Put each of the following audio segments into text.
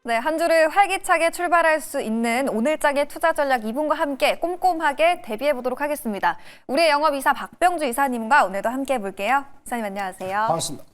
네, 한 주를 활기차게 출발할 수 있는 오늘장의 투자 전략 이분과 함께 꼼꼼하게 대비해 보도록 하겠습니다. 우리의 영업이사 박병주 이사님과 오늘도 함께 해볼게요. 이사님 안녕하세요. 반갑습니다.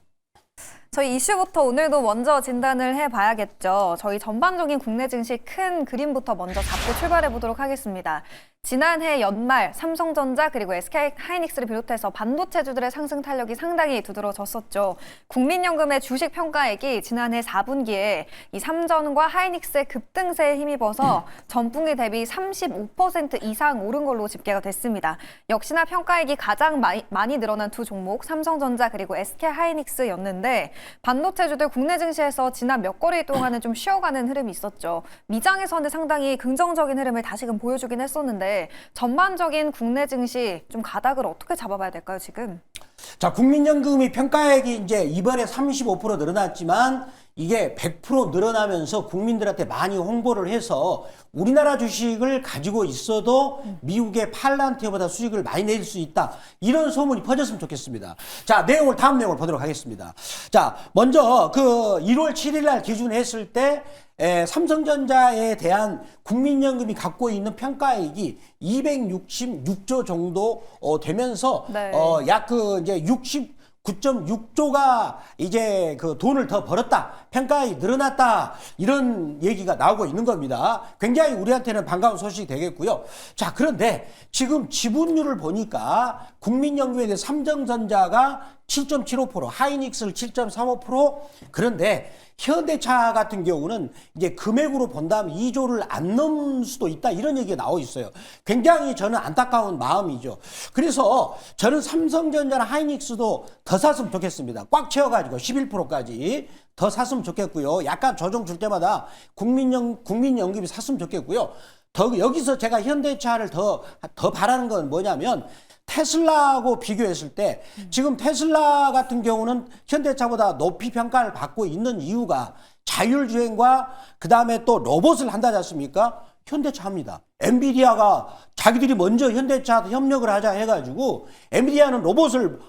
저희 이슈부터 오늘도 먼저 진단을 해봐야겠죠. 저희 전반적인 국내 증시 큰 그림부터 먼저 잡고 출발해 보도록 하겠습니다. 지난해 연말 삼성전자 그리고 SK하이닉스를 비롯해서 반도체주들의 상승 탄력이 상당히 두드러졌었죠. 국민연금의 주식 평가액이 지난해 4분기에 이 삼전과 하이닉스의 급등세에 힘입어서 전분기 대비 35% 이상 오른 걸로 집계가 됐습니다. 역시나 평가액이 가장 많이 늘어난 두 종목 삼성전자 그리고 SK하이닉스였는데 반도체주들 국내 증시에서 지난 몇 거래일 동안은 좀 쉬어가는 흐름이 있었죠. 미장에서는 상당히 긍정적인 흐름을 다시금 보여주긴 했었는데 전반적인 국내 증시 좀 가닥을 어떻게 잡아봐야 될까요, 지금? 자, 국민연금이 평가액이 이제 이번에 35% 늘어났지만 이게 100% 늘어나면서 국민들한테 많이 홍보를 해서 우리나라 주식을 가지고 있어도 미국의 팔란티어보다 수익을 많이 낼 수 있다. 이런 소문이 퍼졌으면 좋겠습니다. 자, 다음 내용을 보도록 하겠습니다. 자, 먼저 그 1월 7일 날 기준했을 때 삼성전자에 대한 국민연금이 갖고 있는 평가액이 266조 정도 되면서 네. 약 그 이제 9.6조가 이제 그 돈을 더 벌었다. 평가액이 늘어났다. 이런 얘기가 나오고 있는 겁니다. 굉장히 우리한테는 반가운 소식이 되겠고요. 자, 그런데 지금 지분율을 보니까 국민연금에 대해 삼성전자가 7.75%, 하이닉스를 7.35%, 그런데 현대차 같은 경우는 이제 금액으로 본다면 2조를 안 넘을 수도 있다. 이런 얘기가 나오고 있어요. 굉장히 저는 안타까운 마음이죠. 그래서 저는 삼성전자나 하이닉스도 더 샀으면 좋겠습니다. 꽉 채워가지고 11%까지 더 샀으면 좋겠고요. 약간 조정 줄 때마다 국민연금이 샀으면 좋겠고요. 여기서 제가 현대차를 더 바라는 건 뭐냐면 테슬라하고 비교했을 때 지금 테슬라 같은 경우는 현대차보다 높이 평가를 받고 있는 이유가 자율주행과 그다음에 또 로봇을 한다지 않습니까? 현대차 합니다. 엔비디아가 자기들이 먼저 현대차 협력을 하자 해가지고 엔비디아는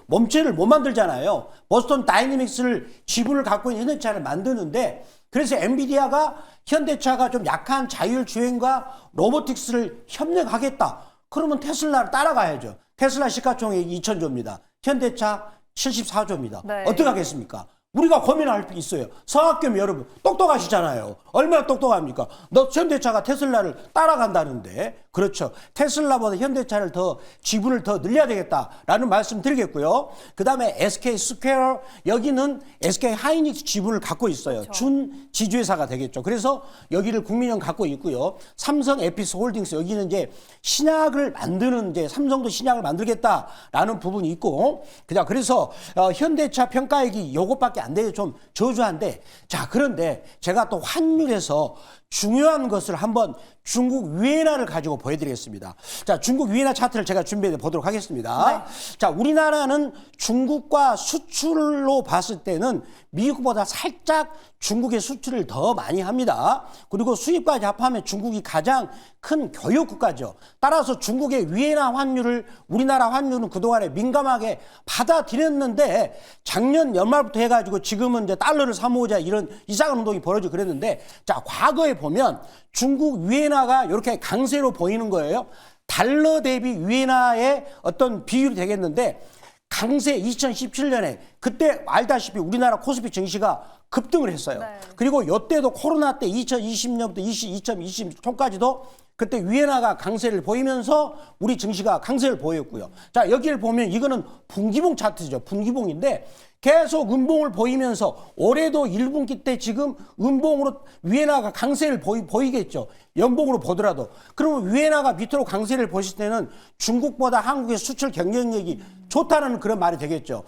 몸체를 못 만들잖아요. 보스턴 다이내믹스를 지분을 갖고 있는 현대차를 만드는데 그래서 엔비디아가 현대차가 좀 약한 자율주행과 로보틱스를 협력하겠다. 그러면 테슬라를 따라가야죠. 테슬라 시가총액이 2,000조입니다. 현대차 74조입니다. 네. 어떻게 하겠습니까? 우리가 고민할 게 있어요. 성학겸 여러분 똑똑하시잖아요. 얼마나 똑똑합니까? 너 현대차가 테슬라를 따라간다는데. 그렇죠. 테슬라보다 현대차를 지분을 더 늘려야 되겠다라는 말씀 드리겠고요. 그 다음에 SK 스퀘어, 여기는 SK 하이닉스 지분을 갖고 있어요. 그렇죠. 준 지주회사가 되겠죠. 그래서 여기를 국민연금 갖고 있고요. 삼성 에피스 홀딩스, 여기는 이제 신약을 만드는 이제 삼성도 신약을 만들겠다라는 부분이 있고, 그래서 현대차 평가액이 요것밖에 안 돼요. 좀 저조한데. 자, 그런데 제가 또 환율에서 중요한 것을 한번 중국 위에나를 가지고 보여드리겠습니다. 자, 중국 위에나 차트를 제가 준비해 보도록 하겠습니다. 네. 자, 우리나라는 중국과 수출로 봤을 때는 미국보다 살짝 중국의 수출을 더 많이 합니다. 그리고 수입까지 합하면 중국이 가장 큰 교역 국가죠. 따라서 중국의 위에나 환율을 우리나라 환율은 그동안에 민감하게 받아들였는데 작년 연말부터 해가지고 지금은 이제 달러를 사모으자 이런 이상한 운동이 벌어지고 그랬는데, 자, 과거에 보면 중국 위에나가 이렇게 강세로 보이는 거예요. 달러 대비 위에나의 어떤 비율이 되겠는데 강세 2017년에 그때 알다시피 우리나라 코스피 증시가 급등을 했어요. 네. 그리고 이때도 코로나 때 2020년부터 2020 초까지도 그때 위에나가 강세를 보이면서 우리 증시가 강세를 보였고요. 자, 여기를 보면 이거는 분기봉 차트죠. 분기봉인데 계속 음봉을 보이면서 올해도 1분기 때 지금 음봉으로 위에나가 강세를 보이겠죠. 연봉으로 보더라도. 그러면 위에나가 밑으로 강세를 보실 때는 중국보다 한국의 수출 경쟁력이 좋다는 그런 말이 되겠죠.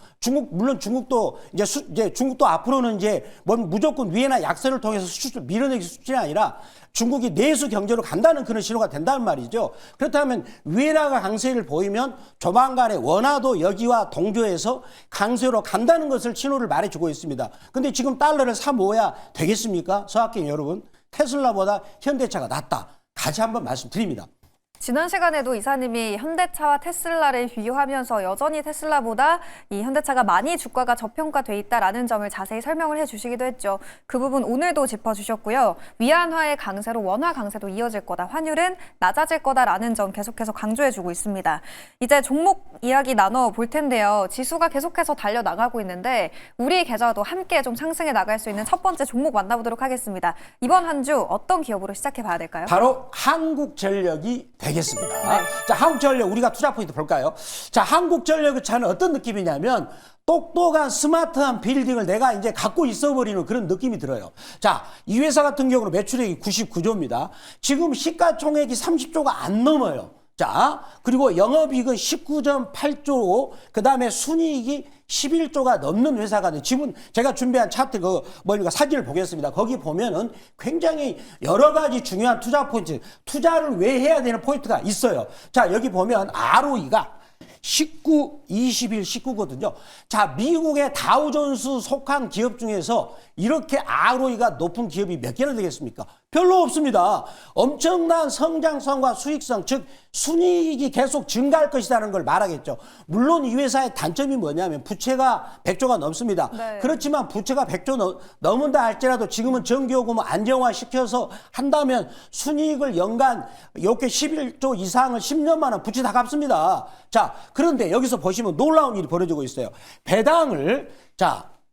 물론 중국도 이제 중국도 앞으로는 이제 무조건 위에나 약세를 통해서 수출 밀어내기 수출이 아니라 중국이 내수 경제로 간다는 그런 신호가 된다는 말이죠. 그렇다면 위에나가 강세를 보이면 조만간에 원화도 여기와 동조해서 강세로 간다는 것을 신호를 말해주고 있습니다. 근데 지금 달러를 사 모아야 되겠습니까? 서학경 여러분, 테슬라보다 현대차가 낫다. 다시 한번 말씀드립니다. 지난 시간에도 이사님이 현대차와 테슬라를 비교하면서 여전히 테슬라보다 이 현대차가 많이 주가가 저평가돼 있다라는 점을 자세히 설명을 해주시기도 했죠. 그 부분 오늘도 짚어주셨고요. 위안화의 강세로 원화 강세도 이어질 거다. 환율은 낮아질 거다라는 점 계속해서 강조해주고 있습니다. 이제 종목 이야기 나눠볼 텐데요. 지수가 계속해서 달려나가고 있는데 우리 계좌도 함께 좀 상승해 나갈 수 있는 첫 번째 종목 만나보도록 하겠습니다. 이번 한 주 어떤 기업으로 시작해봐야 될까요? 바로 한국전력이 되겠습니다. 자, 한국전력 우리가 투자 포인트 볼까요? 자, 한국전력의 차는 어떤 느낌이냐면 똑똑한 스마트한 빌딩을 내가 이제 갖고 있어버리는 그런 느낌이 들어요. 자, 이 회사 같은 경우는 매출액이 99조입니다. 지금 시가총액이 30조가 안 넘어요. 자, 그리고 영업이익은 19.8조, 그 다음에 순이익이 11조가 넘는 회사가 지금 제가 준비한 차트 사진을 보겠습니다. 거기 보면은 굉장히 여러 가지 중요한 투자 포인트, 투자를 왜 해야 되는 포인트가 있어요. 자, 여기 보면 ROE가 19, 21, 19거든요. 자, 미국의 다우존스 속한 기업 중에서 이렇게 ROE가 높은 기업이 몇 개나 되겠습니까? 별로 없습니다. 엄청난 성장성과 수익성, 즉 순이익이 계속 증가할 것이라는 걸 말하겠죠. 물론 이 회사의 단점이 뭐냐면 부채가 100조가 넘습니다. 네. 그렇지만 부채가 100조 넘은다 할지라도 지금은 전기요금을 안정화시켜서 한다면 순이익을 연간 이렇게 11조 이상을 10년만 은 부채 다 갚습니다. 자, 그런데 여기서 보시면 놀라운 일이 벌어지고 있어요. 배당을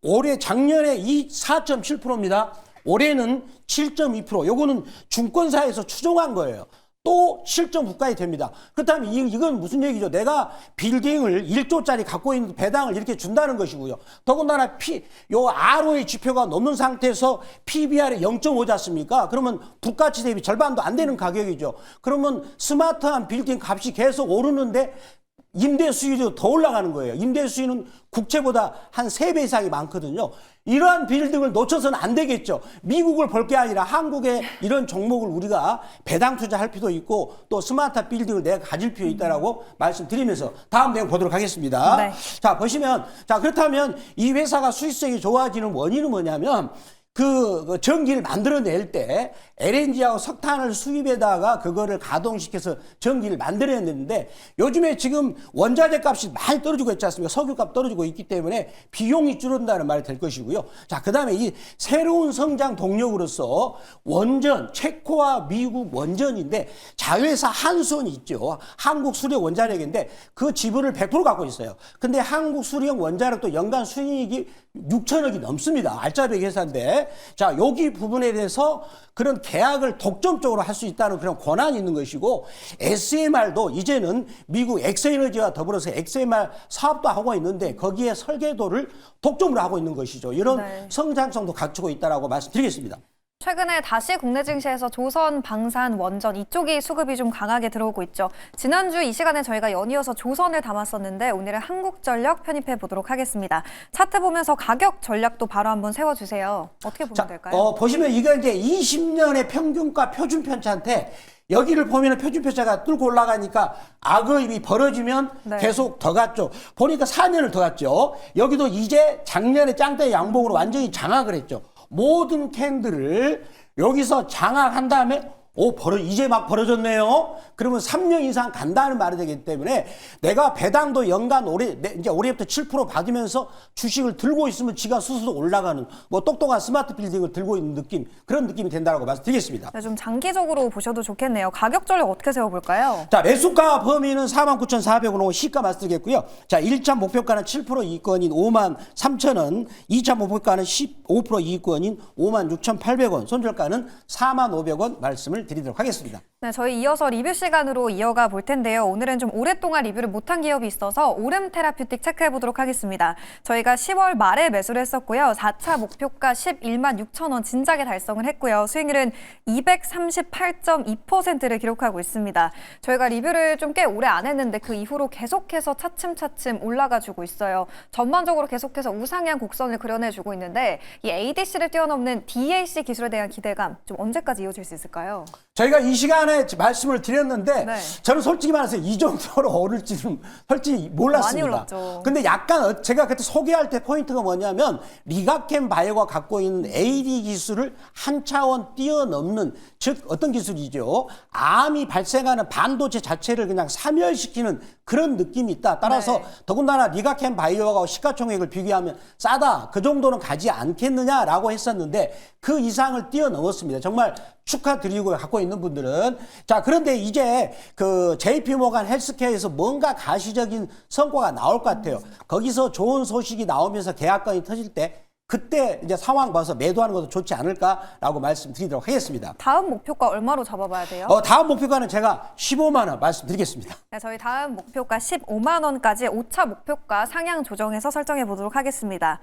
올해 작년에 4.7%입니다. 올해는 7.2%. 요거는 증권사에서 추정한 거예요. 또 7.9까지 됩니다. 그렇다면 이건 무슨 얘기죠? 내가 빌딩을 1조짜리 갖고 있는 배당을 이렇게 준다는 것이고요. 더군다나 요 ROE 지표가 넘는 상태에서 PBR이 0.5지 않습니까? 그러면 부가치 대비 절반도 안 되는 가격이죠. 그러면 스마트한 빌딩 값이 계속 오르는데 임대 수익도 더 올라가는 거예요. 임대 수익은 국채보다 한 3배 이상이 많거든요. 이러한 빌딩을 놓쳐서는 안 되겠죠. 미국을 볼 게 아니라 한국의 이런 종목을 우리가 배당 투자할 필요도 있고 또 스마트 빌딩을 내가 가질 필요 있다라고 말씀드리면서 다음 내용 보도록 하겠습니다. 네. 자, 보시면 그렇다면 이 회사가 수익성이 좋아지는 원인은 뭐냐면 그 전기를 만들어낼 때 LNG하고 석탄을 수입에다가 그거를 가동시켜서 전기를 만들어냈는데 요즘에 지금 원자재 값이 많이 떨어지고 있지 않습니까? 석유값 떨어지고 있기 때문에 비용이 줄어든다는 말이 될 것이고요. 자, 그 다음에 이 새로운 성장 동력으로서 원전, 체코와 미국 원전인데 자회사 한수원이 있죠. 한국수력 원자력인데 그 지분을 100% 갖고 있어요. 근데 한국수력 원자력도 연간 순이익이 6천억이 넘습니다. 알짜배기 회사인데. 자, 여기 부분에 대해서 그런 계약을 독점적으로 할 수 있다는 그런 권한이 있는 것이고 SMR도 이제는 미국 엑스에너지와 더불어서 XMR 사업도 하고 있는데 거기에 설계도를 독점으로 하고 있는 것이죠. 이런 성장성도 갖추고 있다라고 말씀드리겠습니다. 최근에 다시 국내 증시에서 조선, 방산, 원전 이쪽이 수급이 좀 강하게 들어오고 있죠. 지난주 이 시간에 저희가 연이어서 조선을 담았었는데 오늘은 한국전력 편입해 보도록 하겠습니다. 차트 보면서 가격 전략도 바로 한번 세워주세요. 어떻게 보면 될까요? 보시면 이거 이제 20년의 평균가 표준 편차인데 여기를 보면 표준 편차가 뚫고 올라가니까 악의입이 벌어지면 계속 더 갔죠. 보니까 4년을 더 갔죠. 여기도 이제 작년에 짱대 양봉으로 완전히 장악을 했죠. 모든 캔들을 여기서 장악한 다음에 이제 막 벌어졌네요. 그러면 3년 이상 간다는 말이 되기 때문에 내가 배당도 연간 이제 올해부터 7% 받으면서 주식을 들고 있으면 지가 스스로 올라가는 똑똑한 스마트 빌딩을 들고 있는 느낌, 그런 느낌이 된다고 말씀드리겠습니다. 네, 좀 장기적으로 보셔도 좋겠네요. 가격 전략 어떻게 세워볼까요? 자, 매수가 범위는 49,400원, 시가 말씀드리겠고요. 자, 1차 목표가는 7% 이익권인 53,000원, 2차 목표가는 15% 이익권인 56,800원, 손절가는 45,500원 말씀을 드리도록 하겠습니다. 네, 저희 이어서 리뷰 시간으로 이어가 볼 텐데요. 오늘은 좀 오랫동안 리뷰를 못한 기업이 있어서 오름 테라퓨틱 체크해 보도록 하겠습니다. 저희가 10월 말에 매수를 했었고요. 4차 목표가 11만 6천 원 진작에 달성을 했고요. 수익률은 238.2%를 기록하고 있습니다. 저희가 리뷰를 좀 꽤 오래 안 했는데 그 이후로 계속해서 차츰차츰 올라가주고 있어요. 전반적으로 계속해서 우상향 곡선을 그려내주고 있는데 이 ADC를 뛰어넘는 DAC 기술에 대한 기대감 좀 언제까지 이어질 수 있을까요? 저희가 이 시간에 말씀을 드렸는데 네. 저는 솔직히 말해서 이 정도로 오를지는 솔직히 몰랐습니다. 많이 올랐죠. 근데 약간 제가 그때 소개할 때 포인트가 뭐냐면 리가켄 바이오가 갖고 있는 AD 기술을 한 차원 뛰어넘는, 즉 어떤 기술이죠? 암이 발생하는 반도체 자체를 그냥 사멸시키는 그런 느낌이 있다. 따라서 네. 더군다나 리가켄 바이오가 시가총액을 비교하면 싸다. 그 정도는 가지 않겠느냐라고 했었는데 그 이상을 뛰어넘었습니다. 정말 축하드리고요. 갖고 있는 분들은. 자, 그런데 이제 그 JP모간 헬스케어에서 뭔가 가시적인 성과가 나올 것 같아요. 거기서 좋은 소식이 나오면서 계약건이 터질 때 그때 이제 상황 봐서 매도하는 것도 좋지 않을까라고 말씀드리도록 하겠습니다. 다음 목표가 얼마로 잡아봐야 돼요? 다음 목표가는 제가 15만 원 말씀드리겠습니다. 네, 저희 다음 목표가 15만 원까지 5차 목표가 상향 조정해서 설정해 보도록 하겠습니다.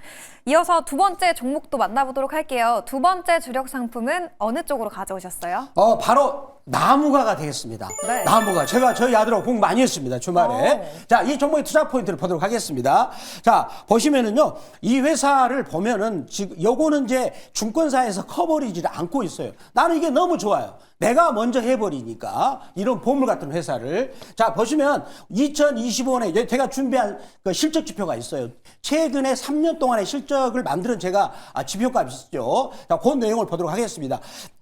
이어서 두 번째 종목도 만나보도록 할게요. 두 번째 주력 상품은 어느 쪽으로 가져오셨어요? 바로 나무가가 되겠습니다. 네. 나무가. 제가 저희 아들하고 공부 많이 했습니다. 주말에. 자, 이 종목의 투자 포인트를 보도록 하겠습니다. 자, 보시면은요, 이 회사를 보면은 지금 요거는 이제 증권사에서 커버리지를 않고 있어요. 나는 이게 너무 좋아요. 내가 먼저 해버리니까 이런 보물 같은 회사를. 자, 보시면 2025년에 제가 준비한 그 실적 지표가 있어요. 최근에 3년 동안의 실적을 만드는 제가 지표값이 있죠. 자, 그 내용을 보도록 하겠습니다.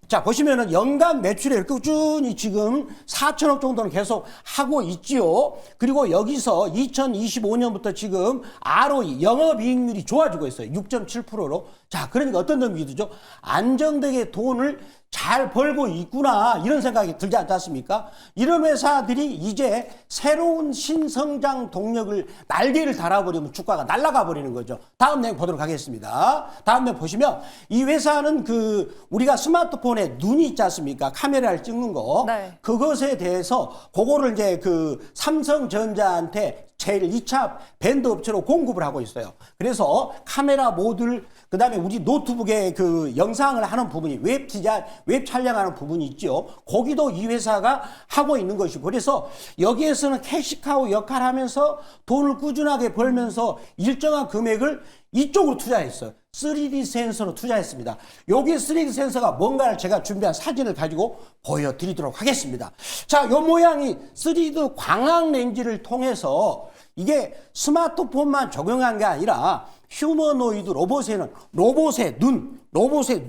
자, 보시면은 연간 매출액 꾸준히 지금 4천억 정도는 계속 하고 있지요. 그리고 여기서 2025년부터 지금 ROE, 영업이익률이 좋아지고 있어요. 6.7%로. 자, 그러니까 어떤 의미가 들죠? 안정되게 돈을 잘 벌고 있구나, 이런 생각이 들지 않지 않습니까? 이런 회사들이 이제 새로운 신성장 동력을 날개를 달아버리면 주가가 날아가 버리는 거죠. 다음 내용 보도록 하겠습니다. 다음 내용 보시면 이 회사는 우리가 스마트폰에 눈이 있지 않습니까? 카메라를 찍는 거. 네. 그것에 대해서 그거를 이제 삼성전자한테 제일 2차 밴드 업체로 공급을 하고 있어요. 그래서 카메라 모듈, 그 다음에 우리 노트북에 영상을 하는 부분이 웹 촬영하는 부분이 있죠. 거기도 이 회사가 하고 있는 것이고, 그래서 여기에서는 캐시카우 역할을 하면서 돈을 꾸준하게 벌면서 일정한 금액을 이쪽으로 투자했어요. 3D 센서로 투자했습니다. 여기 3D 센서가 뭔가를 제가 준비한 사진을 가지고 보여드리도록 하겠습니다. 자, 요 모양이 3D 광학 렌즈를 통해서 이게 스마트폰만 적용한 게 아니라 휴머노이드 로봇에는 로봇의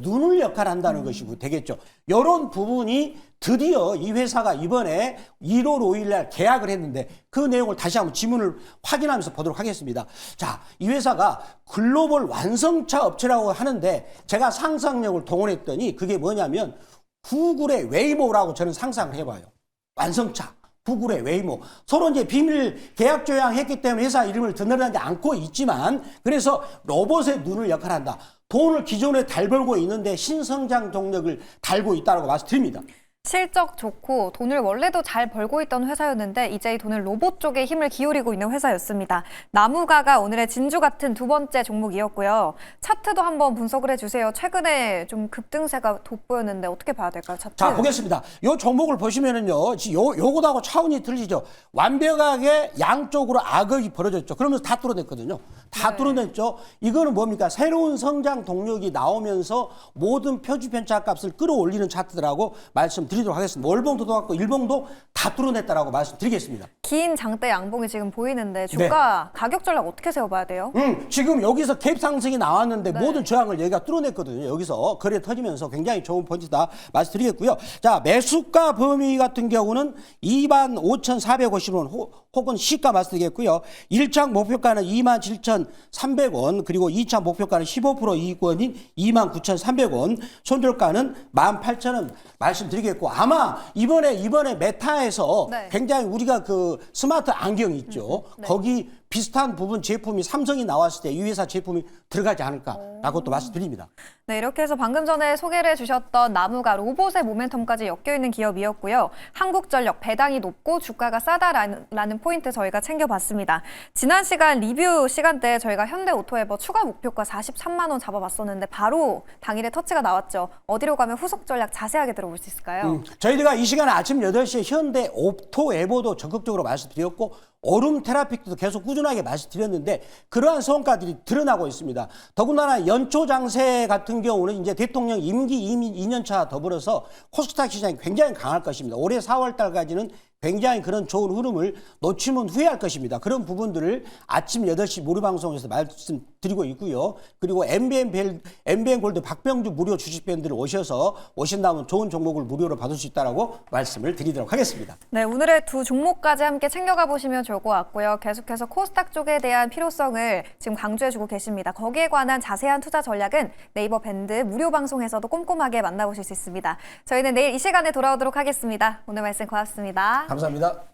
눈을 역할한다는 것이고 되겠죠. 이런 부분이 드디어 이 회사가 이번에 1월 5일 날 계약을 했는데 그 내용을 다시 한번 지문을 확인하면서 보도록 하겠습니다. 자, 이 회사가 글로벌 완성차 업체라고 하는데 제가 상상력을 동원했더니 그게 뭐냐면 구글의 웨이모라고 저는 상상을 해봐요. 완성차. 구글의 웨이모. 서로 이제 비밀 계약 조약했기 때문에 회사 이름을 드러나지 않고 있지만, 그래서 로봇의 눈을 역할한다. 돈을 기존에 달 벌고 있는데 신성장 동력을 달고 있다고 말씀드립니다. 실적 좋고 돈을 원래도 잘 벌고 있던 회사였는데 이제 이 돈을 로봇 쪽에 힘을 기울이고 있는 회사였습니다. 나무가가 오늘의 진주 같은 두 번째 종목이었고요. 차트도 한번 분석을 해주세요. 최근에 좀 급등세가 돋보였는데 어떻게 봐야 될까요, 차트? 자, 보겠습니다. 요 종목을 보시면은요, 요거하고 차원이 틀리죠. 완벽하게 양쪽으로 악역이 벌어졌죠. 그러면서 다 뚫어냈거든요. 다 뚫어냈죠. 이거는 뭡니까? 새로운 성장 동력이 나오면서 모든 표지 편차 값을 끌어올리는 차트라고 말씀드리도록 하겠습니다. 월봉도 갖고 일봉도 다 뚫어냈다라고 말씀드리겠습니다. 긴 장대 양봉이 지금 보이는데 주가 가격 전략 어떻게 세워봐야 돼요? 지금 여기서 갭 상승이 나왔는데 모든 저항을 여기가 뚫어냈거든요. 여기서 거래 터지면서 굉장히 좋은 포인트다 말씀드리겠고요. 자, 매수가 범위 같은 경우는 25,450원 혹은 시가 말씀드리겠고요. 1차 목표가는 27,300원, 그리고 2차 목표가는 15% 이익권인 29,300원, 손절가는 18,000원 말씀드리겠고, 아마 이번에 메타에서 네. 굉장히 우리가 스마트 안경 있죠. 네. 거기 비슷한 부분 제품이 삼성이 나왔을 때 이 회사 제품이 들어가지 않을까라고 또 말씀드립니다. 네, 이렇게 해서 방금 전에 소개를 해주셨던 나무가 로봇의 모멘텀까지 엮여있는 기업이었고요. 한국전력 배당이 높고 주가가 싸다라는 포인트 저희가 챙겨봤습니다. 지난 시간 리뷰 시간대 저희가 현대오토에버 추가 목표가 43만 원 잡아봤었는데 바로 당일에 터치가 나왔죠. 어디로 가면 후속 전략 자세하게 들어볼 수 있을까요? 저희가 이 시간에 아침 8시에 현대오토에버도 적극적으로 말씀드렸고, 오름 테라픽도 계속 꾸준히 꾸준하게 말씀드렸는데 그러한 성과들이 드러나고 있습니다. 더군다나 연초 장세 같은 경우는 이제 대통령 임기 2년차 더불어서 코스닥 시장이 굉장히 강할 것입니다. 올해 4월 달까지는 굉장히 그런 좋은 흐름을 놓치면 후회할 것입니다. 그런 부분들을 아침 8시 무료 방송에서 말씀드리고 있고요. 그리고 MBN 골드 박병주 무료 주식 밴드를 오신다면 좋은 종목을 무료로 받을 수 있다라고 말씀을 드리도록 하겠습니다. 네, 오늘의 두 종목까지 함께 챙겨가 보시면 좋을 것 같고요. 계속해서 코스닥 쪽에 대한 필요성을 지금 강조해주고 계십니다. 거기에 관한 자세한 투자 전략은 네이버 밴드 무료 방송에서도 꼼꼼하게 만나보실 수 있습니다. 저희는 내일 이 시간에 돌아오도록 하겠습니다. 오늘 말씀 고맙습니다. 감사합니다.